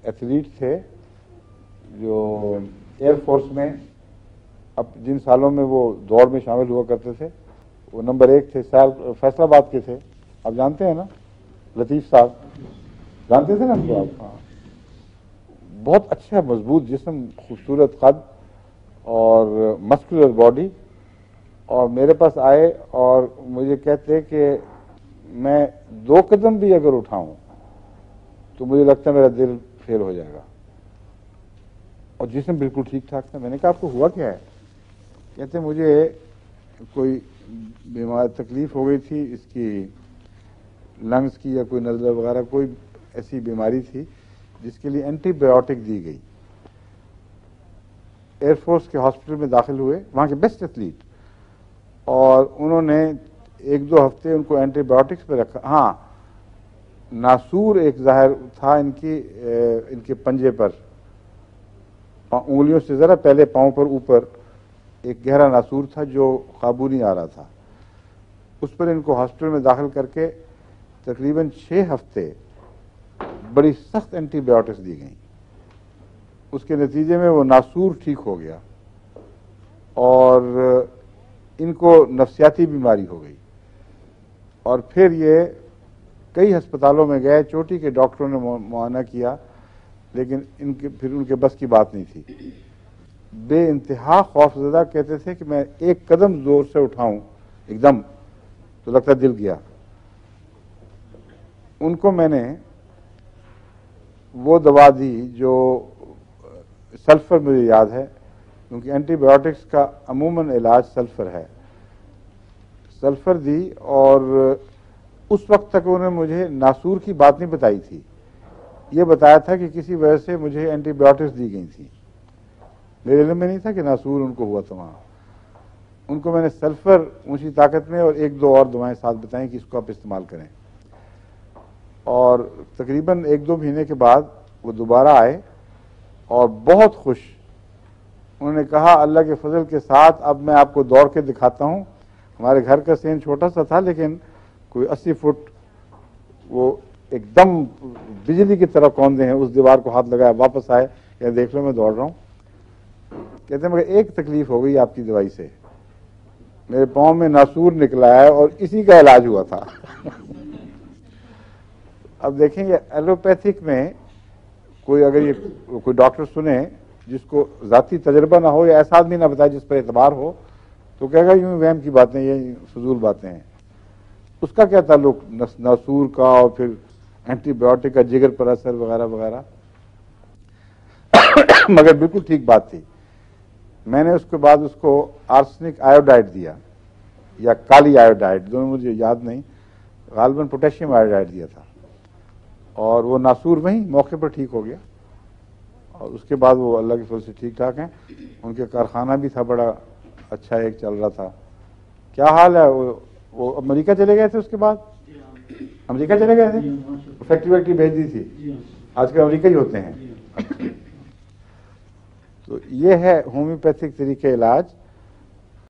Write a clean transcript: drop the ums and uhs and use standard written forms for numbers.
Athlete تھے جو air force میں اب جن سالوں میں وہ دوڑ میں شامل ہوا کرتے تھے وہ نمبر 1 تھے، فیصل آباد کے تھے، آپ جانتے ہیں نا، لطیف صاحب جانتے تھے نا ان کو آپ؟ ہاں، بہت اچھا مضبوط جسم، خوبصورت قد اور مسکولر باڈی، اور میرے پاس آئے اور مجھے کہتے کہ میں 2 قدم بھی اگر اٹھاؤں تو مجھے لگتا ہے میرا دل فیل ہو جائے گا، اور جسم بالکل ٹھیک ٹھاک تھا۔ میں نے کہا آپ کو ہوا کیا ہے؟ کہتے مجھے کوئی بیمار تکلیف ہو گئی تھی، اس کی لنگس کی یا کوئی نزلہ وغیرہ کوئی ایسی بیماری تھی جس کے لیے اینٹی بایوٹک دی گئی۔ ایئر فورس کے ہاسپٹل میں داخل ہوئے، وہاں کے بیسٹ ایتھلیٹ، اور انہوں نے 1-2 ہفتے ان کو اینٹی بایوٹکس پہ رکھا۔ ہاں، ناسور ایک ظاہر تھا ان کے پنجے پر، انگلیوں سے ذرا پہلے پاؤں پر اوپر ایک گہرا ناسور تھا جو قابو نہیں آ رہا تھا، اس پر ان کو ہاسپٹل میں داخل کر کے تقریباً 6 ہفتے بڑی سخت اینٹی بایوٹکس دی گئیں۔ اس کے نتیجے میں وہ ناسور ٹھیک ہو گیا اور ان کو نفسیاتی بیماری ہو گئی، اور پھر یہ کئی ہسپتالوں میں گئے، چوٹی کے ڈاکٹروں نے معائنہ کیا، لیکن پھر ان کے بس کی بات نہیں تھی۔ بے انتہا خوف زدہ کہتے تھے کہ میں 1 قدم زور سے اٹھاؤں ایک دم تو لگتا دل گیا۔ ان کو میں نے وہ دوا دی جو سلفر، مجھے یاد ہے کیونکہ اینٹی بایوٹکس کا عموماً علاج سلفر ہے، سلفر دی، اور اس وقت تک انہوں نے مجھے ناسور کی بات نہیں بتائی تھی، یہ بتایا تھا کہ کسی وجہ سے مجھے اینٹی بایوٹکس دی گئی تھی، میرے علم میں نہیں تھا کہ ناسور ان کو ہوا تھا وہاں۔ ان کو میں نے سلفر اونچی طاقت میں اور 1-2 اور دوائیں ساتھ بتائیں کہ اس کو آپ استعمال کریں، اور تقریباً 1-2 مہینے کے بعد وہ دوبارہ آئے اور بہت خوش۔ انہوں نے کہا اللہ کے فضل کے ساتھ اب میں آپ کو دوڑ کے دکھاتا ہوں، ہمارے گھر کا سین چھوٹا سا تھا لیکن کوئی 80 فٹ وہ ایک دم بجلی کی طرح کوندے ہیں، اس دیوار کو ہاتھ لگایا، واپس آئے کہ دیکھ لو میں دوڑ رہا ہوں۔ کہتے ہیں مگر ایک تکلیف ہو گئی آپ کی دوائی سے، میرے پاؤں میں ناسور نکلا ہے اور اسی کا علاج ہوا تھا۔ اب دیکھیں یہ ایلوپیتھک میں کوئی اگر یہ کوئی ڈاکٹر سنے جس کو ذاتی تجربہ نہ ہو یا ایسا آدمی نہ بتائے جس پر اعتبار ہو تو کہے گا یوں وہم کی باتیں، یہ فضول باتیں ہیں۔ اس کا کیا تعلق ناسور کا اور پھر اینٹی بایوٹک کا جگر پر اثر وغیرہ وغیرہ، مگر بالکل ٹھیک بات تھی۔ میں نے اس کے بعد اس کو آرسنک آیوڈائڈ دیا یا کالی آیوڈائڈ، دونوں مجھے یاد نہیں، غالباً پوٹیشیم آیوڈائڈ دیا تھا، اور وہ ناسور وہیں موقع پر ٹھیک ہو گیا، اور اس کے بعد وہ اللہ کے فضل سے ٹھیک ٹھاک ہیں۔ ان کے کارخانہ بھی تھا بڑا اچھا، ایک چل رہا تھا۔ کیا حال ہے؟ وہ امریکہ چلے گئے تھے، اس کے بعد امریکہ چلے گئے تھے، فیکٹری ویکٹری بھیج دی تھی، آج کل امریکہ ہی ہوتے ہیں۔ تو یہ ہے ہومیوپیتھک طریقہ علاج۔